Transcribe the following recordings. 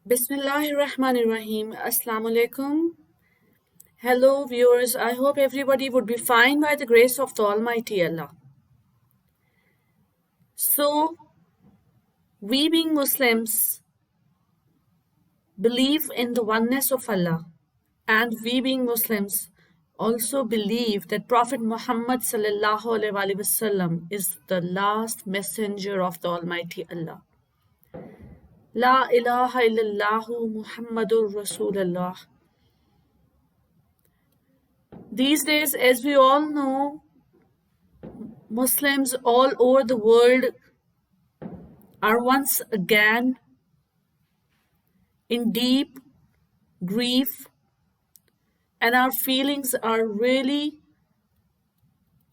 Bismillahirrahmanirrahim. Assalamu alaikum. Hello, viewers. I hope everybody would be fine by the grace of the Almighty Allah. So, we being Muslims believe in the oneness of Allah, and we being Muslims also believe that Prophet Muhammad sallallahu alaihi wasallam is the last messenger of the Almighty Allah. La ilaha illallahu Muhammadur Rasulullah. These days, as we all know, Muslims all over the world are once again in deep grief, and our feelings are really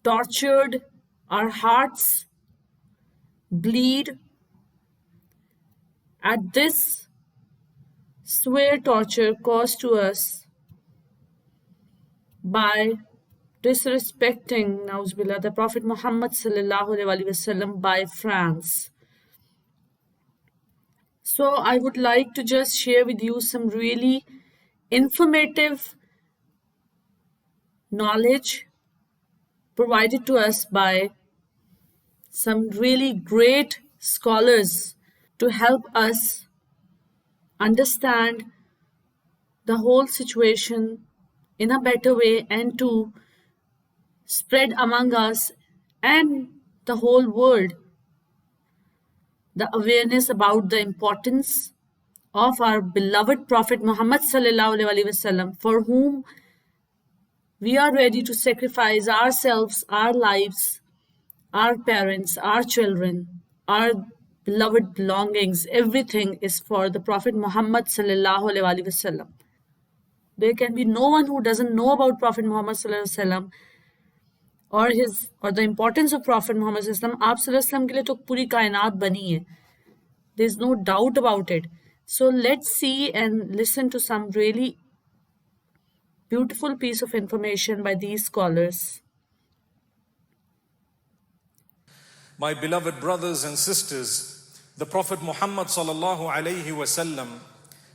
tortured. Our hearts bleed at this severe torture caused to us by disrespecting, Nauzubillah, the Prophet Muhammad sallallahu alaihi wasallam by France. So I would like to just share with you some really informative knowledge provided to us by some really great scholars to help us understand the whole situation in a better way and to spread among us and the whole world the awareness about the importance of our beloved Prophet Muhammad sallallahu alaihi wasallam, for whom we are ready to sacrifice ourselves, our lives, our parents, our children, our beloved belongings. Everything is for the Prophet Muhammad sallallahu alaihi wasallam. There can be no one who doesn't know about Prophet Muhammad sallallahu alaihi wasallam or the importance of Prophet Muhammad sallallahu alaihi wasallam. आप सल्लल्लाहु अलैहि वसल्लम के लिए तो पूरी कायनात बनी है. There's no doubt about it. So let's see and listen to some really beautiful piece of information by these scholars. My beloved brothers and sisters, the Prophet Muhammad sallallahu alaihi wasallam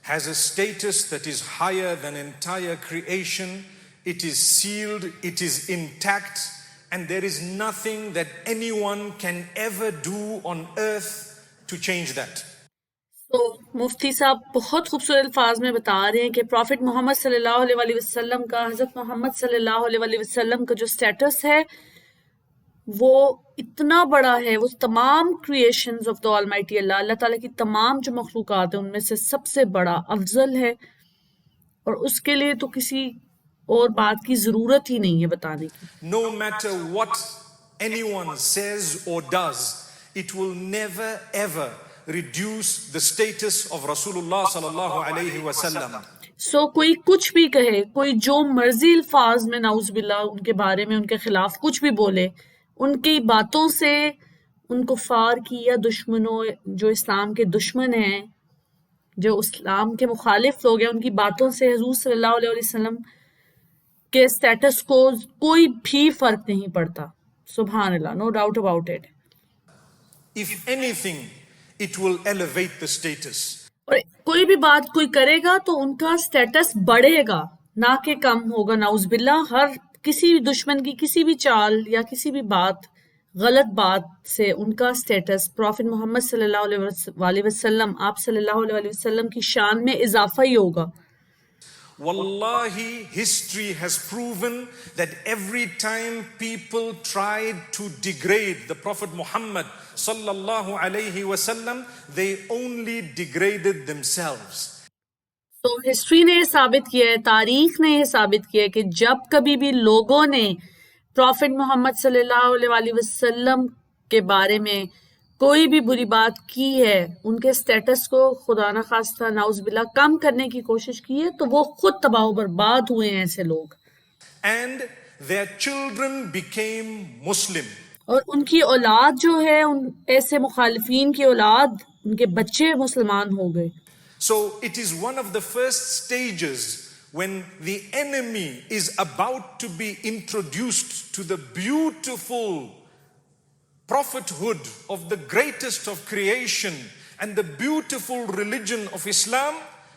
has a status that is higher than entire creation. It is sealed, it is intact, and there is nothing that anyone can ever do on earth to change that. तो मुफ्ती साहब बहुत खूबसूरत अल्फाज में बता रहे हैं कि प्रॉफिट मोहम्मद सल्लल्लाहु अलैहि वसल्लम का, हज़रत मोहम्मद सल्लल्लाहु अलैहि वसल्लम का जो स्टेटस है वो इतना बड़ा है, वो तमाम क्रिएशंस ऑफ द ऑलमाइटी अल्लाह, अल्लाह ताला की तमाम जो मखलूक़ात हैं उनमें से सबसे बड़ा अफजल है, और उसके लिए तो किसी और बात की ज़रूरत ही नहीं है बताने की. No matter what anyone says or does, it will never ever reduce the status of Rasulullah sallallahu alaihi wasallam. So कोई कुछ भी कहे, कोई जो मर्जी अल्फाज में नाउज़ुबिल्लाह उनके बारे में, उनके खिलाफ कुछ भी बोले, उनकी बातों से उन कुफार की या दुश्मनों, जो इस्लाम के दुश्मन हैं, जो इस्लाम के मुखालिफ लोग हैं, उनकी बातों से हुजूर सल्लल्लाहु अलैहि वसल्लम के स्टेटस को कोई भी फर्क नहीं पड़ता. सुभान अल्लाह, no doubt about it. If anything, it will elevate the status. और कोई भी बात कोई करेगा तो उनका स्टेटस बढ़ेगा, ना कि कम होगा. नाउज़ुबिल्लाह, हर किसी भी दुश्मन की किसी भी चाल या किसी भी बात, गलत बात से उनका स्टेटस प्रॉफिट मोहम्मद सल्लल्लाहु अलैहि वसल्लम, आप सल्लल्लाहु अलैहि वसल्लम की शान में इजाफा ही होगा. Wallahi, history has proven that every time people tried to degrade the Prophet Muhammad sallallahu alaihi wasallam, they only degraded themselves. तो हिस्ट्री ने साबित किया है, तारीख ने यह साबित किया है कि जब कभी भी लोगों ने प्रॉफिट मोहम्मद सल्लल्लाहु अलैहि वसल्लम के बारे में कोई भी बुरी बात की है, उनके स्टेटस को खुदा न खास्ता नाउज़ुबिल्लाह कम करने की कोशिश की है, तो वो खुद तबाह बर्बाद हुए हैं ऐसे लोग. And their children became Muslim. और उनकी औलाद जो है, उन ऐसे मुखालिफीन की औलाद, उनके बच्चे मुसलमान हो गए. So it is one of the first stages when the enemy is about to be introduced to the beautiful prophethood of the greatest of creation, And the beautiful religion of Islam,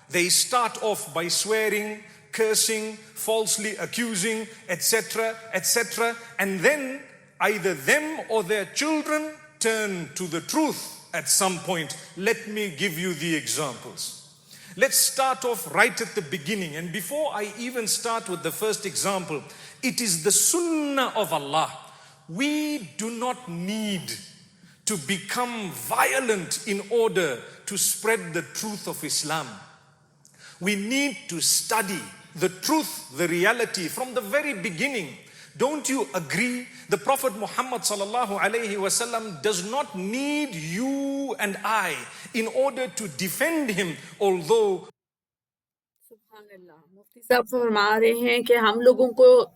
they start off by swearing, cursing, falsely accusing, etc., etc. And then either them or their children turn to the truth at some point. Let me give you the examples. Let's start off right at the beginning. And before I even start with the first example, it is the sunnah of Allah. We do not need to become violent in order to spread the truth of Islam. We need to study the truth, the reality from the very beginning. Don't you agree? The Prophet Muhammad sallallahu alaihi wasallam does not need you and I in order to defend him, although सुभान मुफ्ती साहब फरमा रहे हैं कि हम लोगों को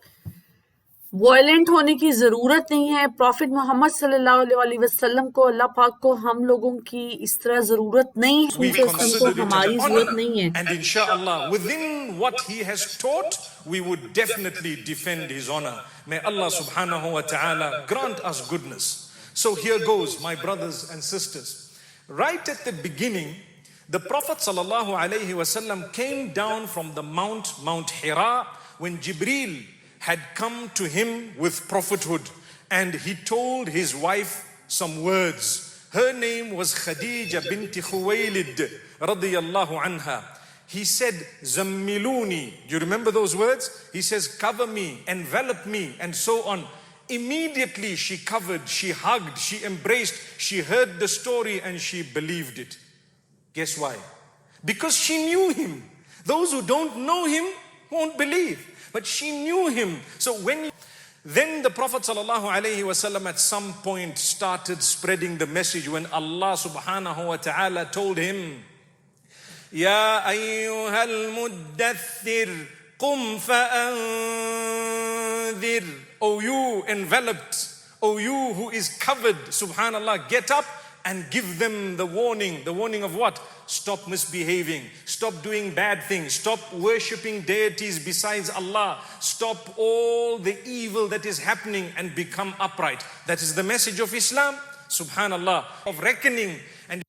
violent होने की जरूरत नहीं है। प्रॉफिट मोहम्मद सल्लल्लाहु अलैहि वसल्लम को, अल्लाह पाक को हम लोगों की इस तरह जरूरत नहीं है, we consider it हमारी an जरूरत honor. नहीं है। And inshallah, within what he has taught, we would definitely defend his honor. May Allah subhanahu wa ta'ala grant us goodness. So here goes, my brothers and sisters. Right at the beginning, the Prophet sallallahu alaihi wasallam came down from the Mount Hira, when Jibreel had come to him with prophethood, and he told his wife some words. Her name was Khadija binti Khuwaylid radiyallahu anha. He said, Zammiluni. Do you remember those words? He says, cover me, envelop me, and so on. Immediately she covered, she hugged, she embraced, she heard the story and she believed it. Guess why? Because she knew him. Those who don't know him won't believe. But she knew him. So then the Prophet ﷺ at some point started spreading the message when Allah subhanahu wa ta'ala told him, Ya ayyuhal muddathir qum fa'anzir. O you enveloped, O you who is covered, subhanallah, get up and give them the warning. The warning of what? Stop misbehaving. Stop doing bad things. Stop worshipping deities besides Allah. Stop all the evil that is happening and become upright. That is the message of Islam, subhanallah, of reckoning and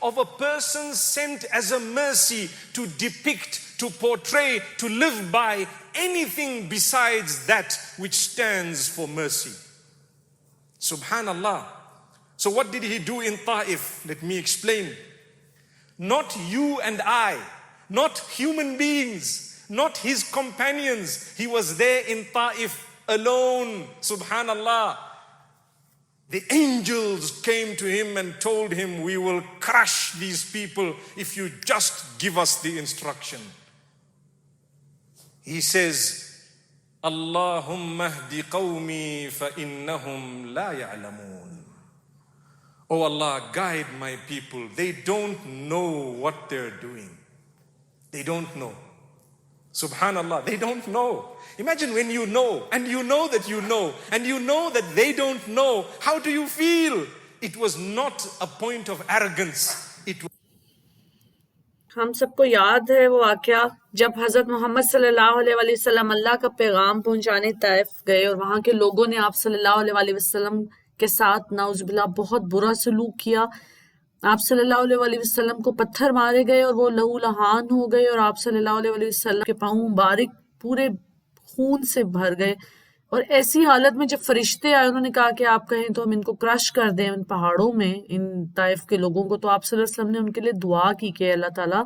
of a person sent as a mercy to depict, to portray, to live by anything besides that which stands for mercy. Subhanallah. So what did he do in Ta'if? Let me explain. Not you and I, not human beings, not his companions. He was there in Ta'if alone. Subhanallah. The angels came to him and told him, we will crush these people if you just give us the instruction. He says, Allahumma hdi qawmi fa innahum la ya'lamun. Oh Allah, guide my people. They don't know what they're doing. They don't know. Subhanallah, they don't know. Imagine when you know, and you know that you know, and you know that they don't know. How do you feel? It was not a point of arrogance. It was हम सबको याद है वो वाकया जब हजरत मोहम्मद सल्लल्लाहु अलैहि वसल्लम अल्लाह का पैगाम पहुंचाने ताइफ गए और वहां के लोगों ने आप सल्लल्लाहु अलैहि वसल्लम के साथ नाउजुबिल्लाह बहुत बुरा सलूक किया। आप सल्लल्लाहु अलैहि वसल्लम को पत्थर मारे गए और वो लहू लहान हो गए और आप सल्लल्लाहु अलैहि वसल्लम के पांव मुबारक पूरे खून से भर गए। और ऐसी हालत में जब फरिश्ते आए, उन्होंने कहा कि आप कहें तो हम इनको क्रश कर दें इन पहाड़ों में, इन ताइफ के लोगों को, तो आप सल्लल्लाहु अलैहि वसल्लम ने उनके लिए दुआ की कि अल्लाह ताला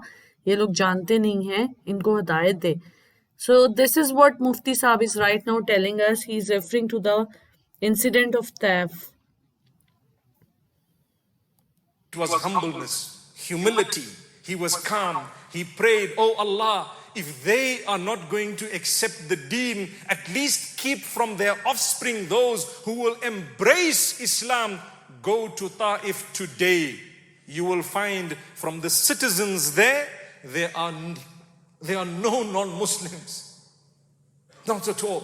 ये लोग जानते नहीं हैं, इनको हिदायत दे। सो दिस इज व्हाट मुफ्ती साहब is right now telling us. He is referring to the incident of Taif. It was humbleness, humility. He was calm. He prayed, oh Allah, if they are not going to accept the deen, at least keep from their offspring those who will embrace Islam. Go to Ta'if today. You will find from the citizens there are no non-Muslims. Not at all.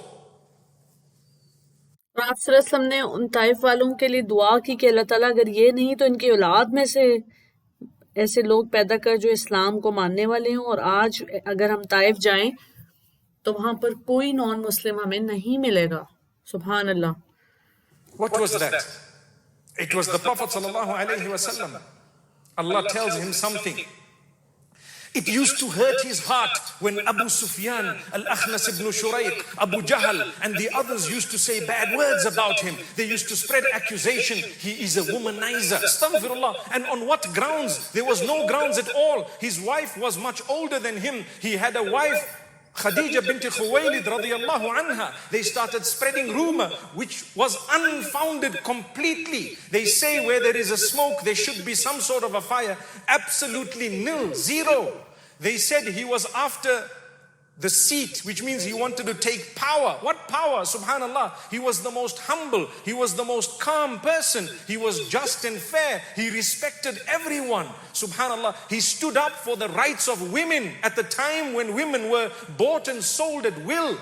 आप सल्लल्लाहु अलैहि वसल्लम ने उन Taif वालों के लिए दुआ की कि अल्लाह ताला अगर ये नहीं तो इनकी औलाद में से ऐसे लोग पैदा कर जो इस्लाम को मानने वाले हों। और आज अगर हम ताइफ जाएं तो वहां पर कोई नॉन मुस्लिम हमें नहीं मिलेगा। सुभान अल्लाह। What was that? It was the Prophet sallallahu alaihi wasallam. Allah tells him something. It used to hurt his heart when Abu Sufyan, Al-Akhnas ibn Shurayq, Abu Jahl and the others used to say bad words about him. They used to spread accusation. He is a womanizer. Astaghfirullah. And on what grounds? There was no grounds at all. His wife was much older than him. He had a wife, Khadija bint Khuwaylid radiyallahu anha. They started spreading rumor which was unfounded completely. They say where there is a smoke there should be some sort of a fire. Absolutely nil, zero. They said he was after the seat, which means he wanted to take power. What power? Subhanallah. He was the most humble. He was the most calm person. He was just and fair. He respected everyone. Subhanallah. He stood up for the rights of women at the time when women were bought and sold at will.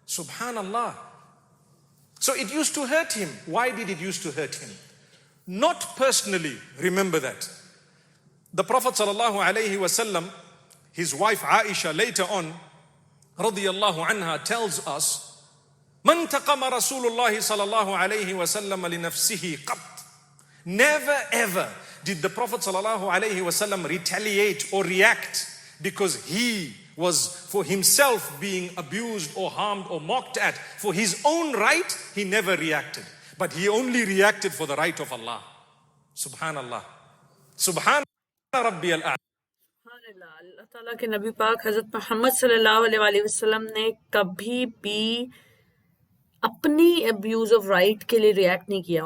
Subhanallah. So it used to hurt him. Why did it used to hurt him? Not personally. Remember that. The Prophet sallallahu alaihi wasallam, his wife Aisha later on, radiyallahu anha, tells us, "Man taqama Rasulullah sallallahu alayhi wa sallam li nafsihi qat." Never ever did the Prophet sallallahu alayhi wa sallam retaliate or react because he was for himself being abused or harmed or mocked at. For his own right, he never reacted. But he only reacted for the right of Allah. Subhanallah. Subhan Rabbi al-A'la. अल्लाह ताला के नबी पाक हज़रत मोहम्मद सल्लल्लाहु अलैहि वसल्लम ने कभी भी अपनी अब्यूज ऑफ राइट के लिए रिएक्ट नहीं किया।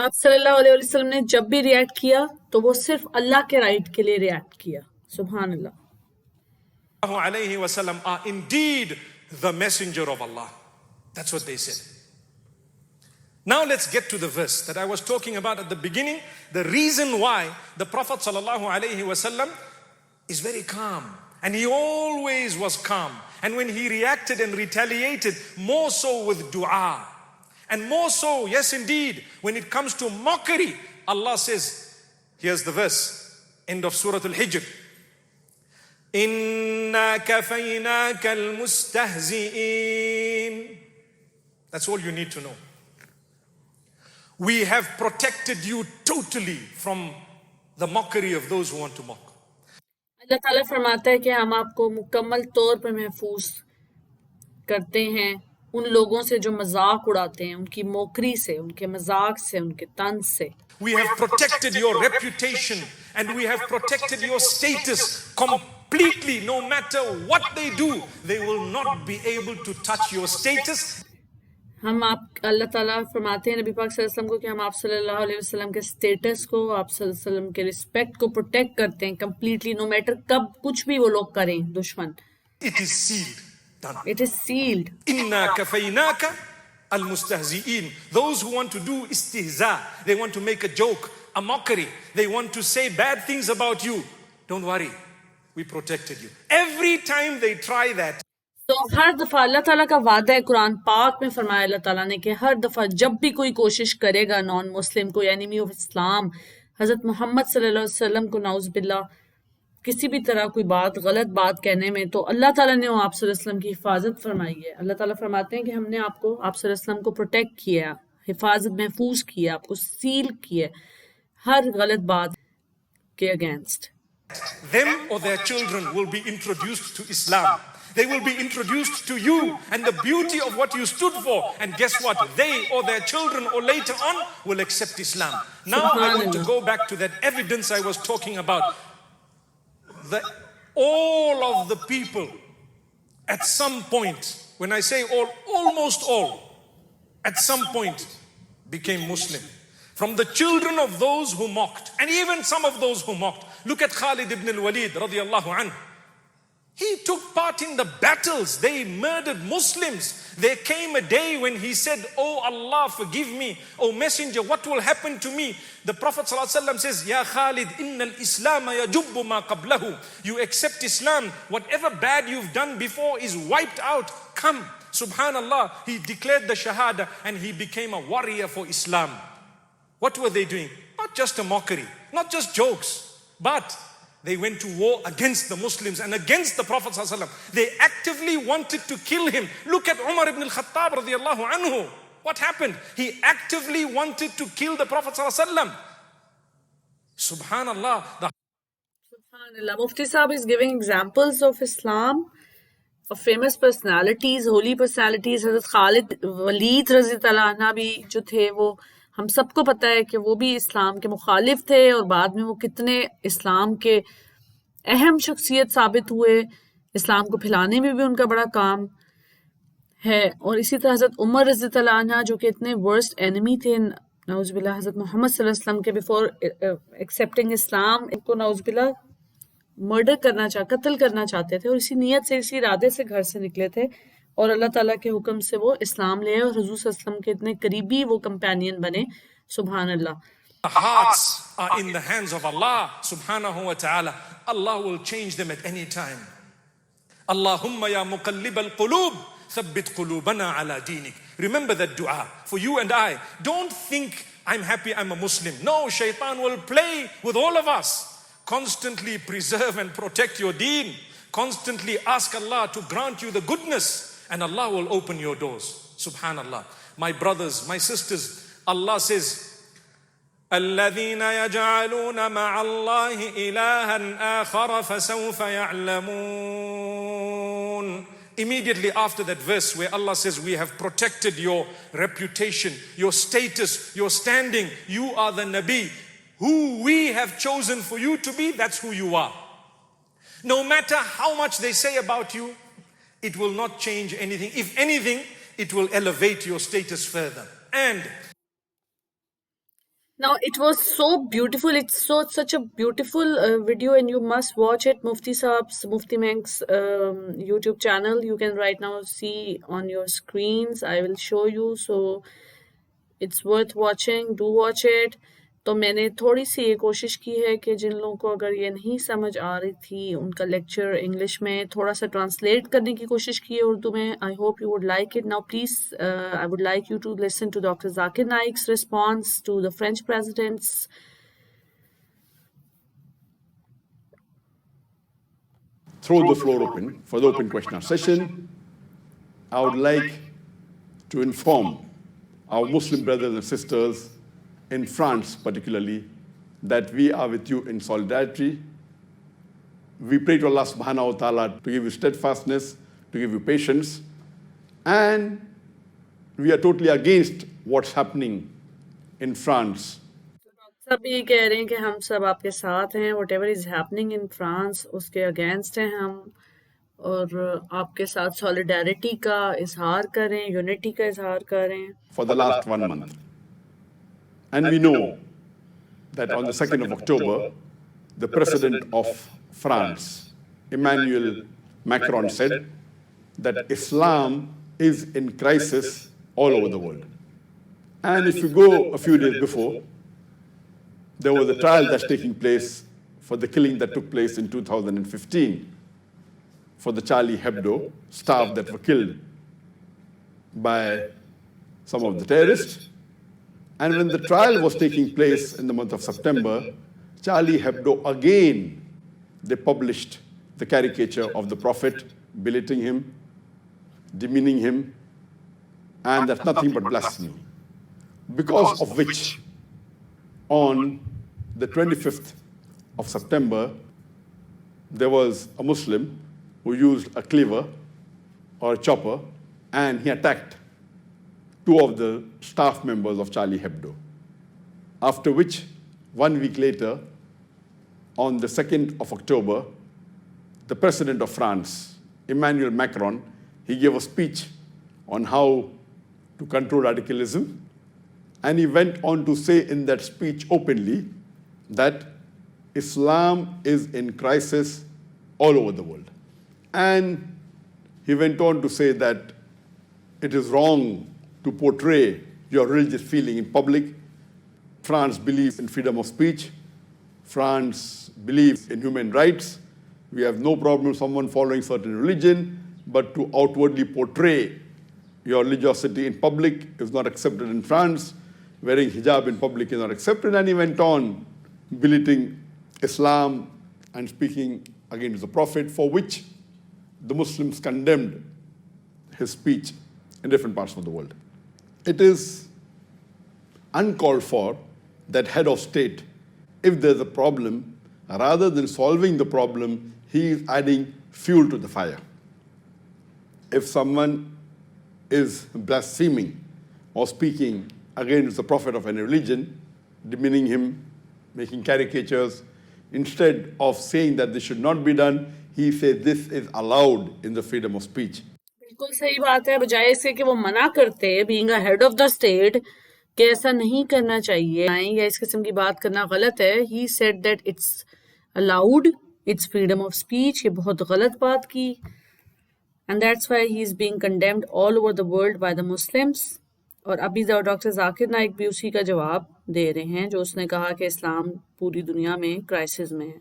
आप सल्लल्लाहु अलैहि वसल्लम ने जब भी रिएक्ट किया तो वो सिर्फ अल्लाह के राइट के लिए रिएक्ट किया। सुभान अल्लाह। अलैहि वसल्लम are indeed the messenger of Allah. That's what they said. Now let's get to the verse that I was talking about at the beginning. The reason why the Prophet sallallahu alaihi wasallam is very calm, and he always was calm, and when he reacted and retaliated, more so with dua, and more so, yes indeed, when it comes to mockery, Allah says, here's the verse, end of Surah Al-Hijr, "Inna kafaynaka al-mustahzi'in." That's all you need to know. We have protected you totally from the mockery of those who want to mock. अल्लाह ताला फरमाता है कि हम आपको मुकम्मल तौर पर महफूज करते हैं उन लोगों से जो मजाक उड़ाते हैं, उनकी मोकरी से, उनके मजाक से, उनके तंज से। We have protected your reputation and we have protected your status completely. No matter what they do, they will not be able to touch your status. हम आप अल्लाह ताला फरमाते हैं नबी पाक सल्लल्लाहु अलैहि वसल्लम को कि हम आप सल्लल्लाहु अलैहि वसल्लम के स्टेटस को, आप सल्लल्लाहु अलैहि वसल्लम के रिस्पेक्ट को प्रोटेक्ट करते हैं कंप्लीटली, नो मैटर कब कुछ भी वो लोग करें दुश्मन। It is sealed. Done. It is sealed. Inna kafaynaka al-mustahzi'in. Those who want to do istihza, they want to make a joke, a mockery, they want to say bad things about you. Don't worry, we protected you. Every time they try that, तो हर दफा अल्लाह ताला का वादा है कुरान पाक में फरमाया अल्लाह ताला ने कि हर दफा जब भी कोई कोशिश करेगा नॉन मुस्लिम को, एनिमी ऑफ इस्लाम, हजरत मोहम्मद सल्लल्लाहु अलैहि वसल्लम को नाउज़ बिल्लाह किसी भी तरह कोई बात गलत बात कहने में, तो अल्लाह ताला ने आप सल्लल्लाहु अलैहि वसल्लम की हिफाजत फरमाई है। अल्लाह ताला फरमाते हैं कि हमने आपको, आप सल्लल्लाहु अलैहि वसल्लम को प्रोटेक्ट किया, हिफाजत महफूज किया, आपको सील किया हर गलत बात के against. them or their children will be introduced to Islam. They will be introduced to you and the beauty of what you stood for. And guess what? They or their children or later on will accept Islam. Now I want to go back to that evidence I was talking about. All of the people at some point, when I say all, almost all, at some point became Muslim. From the children of those who mocked, and even some of those who mocked. Look at Khalid ibn al-Walid radiyallahu anhu. He took part in the battles. They murdered Muslims. There came a day when he said, "Oh Allah, forgive me. Oh Messenger, what will happen to me?" The Prophet ﷺ says, "Ya Khalid, inna al-Islam yajubbu ma qablahu." You accept Islam, whatever bad you've done before is wiped out. Come. Subhanallah, he declared the Shahada and he became a warrior for Islam. What were they doing? Not just a mockery, not just jokes, but they went to war against the Muslims and against the Prophet ﷺ. They actively wanted to kill him. Look at Umar ibn al-Khattab radiyallahu anhu. What happened? He actively wanted to kill the Prophet ﷺ. Subhanallah. Subhanallah. Mufti Saab is giving examples of Islam, of famous personalities, holy personalities. Hazrat Khalid Walid रज़ी अल्लाह अन्हा भी जो थे, वो हम सबको पता है कि वो भी इस्लाम के मुखालिफ थे और बाद में वो कितने इस्लाम के अहम शख्सियत साबित हुए। इस्लाम को फैलाने में भी उनका बड़ा काम है। और इसी तरह हज़रत उमर रज़ी अल्लाह अन्हा जो कि इतने वर्स्ट एनिमी थे नाउज़ुबिल्लाह हज़रत मोहम्मद सल्लल्लाहु अलैहि वसल्लम के, बिफोर एक्सेप्टिंग इस्लाम, इनको नाउज़ुबिल्लाह मर्डर करना कत्ल करना चाहते थे और इसी नीयत से, इसी इरादे से घर से निकले थे और अल्लाह ताला के हुक्म से वो इस्लाम ले आए और हुजूर सल्लल्लाहु अलैहि वसल्लम के इतने करीबी वो कंपेनियन बने। सुभान अल्लाह। The hearts are in the hands of Allah subhanahu wa ta'ala. Allah will change them at any time. Allahumma ya muqallib al-qulub, thabbit qulubana ala dinik. Remember that dua for you and I. Don't think I'm happy I'm a Muslim. No, shaitan will play with all of us. Constantly preserve and protect your deen. Constantly ask Allah to grant you the goodness and Allah will open your doors. Subhanallah. My brothers, my sisters, Allah says, الذين يجعلون مع الله إلها آخر فسوف يعلمون. Immediately after that verse where Allah says, we have protected your reputation, your status, your standing, you are the Nabi, who we have chosen for you to be, that's who you are. No matter how much they say about you, it will not change anything. If anything, it will elevate your status further. And now it was so beautiful. It's such a beautiful video, and you must watch it. Mufti Saab's, Mufti Menk's YouTube channel. You can right now see on your screens. I will show you. So it's worth watching. Do watch it. तो मैंने थोड़ी सी ये कोशिश की है कि जिन लोगों को अगर ये नहीं समझ आ रही थी उनका लेक्चर इंग्लिश में थोड़ा सा ट्रांसलेट करने की कोशिश की है उर्दू में. I hope you would like it. Now please I would like you to listen to doctor Zakir Naik's response to the French presidents. Throw the floor open for the open question session. I would like to inform our Muslim brothers and sisters in France particularly, that we are with you in solidarity. We pray to Allah subhanahu wa ta'ala to give you steadfastness, to give you patience, and we are totally against what's happening in France. सब ये कह रहे हैं कि हम सब आपके साथ हैं, whatever is happening in France उसके against हैं हम, और आपके साथ solidarity का इजहार करें, unity का इजहार करें. For the last 1 month. And we know that on the 2nd of October, the President of France, Emmanuel Macron, said that Islam is in crisis all over the world. And if you go a few days before, there was a trial that's taking place for the killing that took place in 2015 for the Charlie Hebdo staff that were killed by some of the terrorists. And when the trial was taking place in the month of September, Charlie Hebdo again, they published the caricature of the Prophet, belittling him, demeaning him, and that's nothing but blasphemy. Because of which, on the 25th of September, there was a Muslim who used a cleaver or a chopper, and he attacked 2 of the staff members of Charlie Hebdo. After which, 1 week later, on the 2nd of October, the President of France, Emmanuel Macron, he gave a speech on how to control radicalism, and he went on to say in that speech openly that Islam is in crisis all over the world. And he went on to say that it is wrong to portray your religious feeling in public. France believes in freedom of speech. France believes in human rights. We have no problem with someone following certain religion, but to outwardly portray your religiosity in public is not accepted in France. Wearing hijab in public is not accepted. And he went on belittling Islam and speaking against the Prophet, for which the Muslims condemned his speech in different parts of the world. It is uncalled for that head of state, if there's a problem, rather than solving the problem, he is adding fuel to the fire. If someone is blaspheming or speaking against the prophet of any religion, demeaning him, making caricatures, instead of saying that this should not be done, he says this is allowed in the freedom of speech. बिल्कुल सही बात है. बजाय इसके कि वो मना करते being a head of the state कि ऐसा नहीं करना चाहिए या इस किस्म की बात करना गलत है, he said that it's allowed, it's freedom of speech. ये बहुत गलत बात की. And that's why he is being condemned all over the world by the Muslims. और अभी डॉक्टर जाकिर नाइक भी उसी का जवाब दे रहे हैं जो उसने कहा कि इस्लाम पूरी दुनिया में क्राइसिस में है.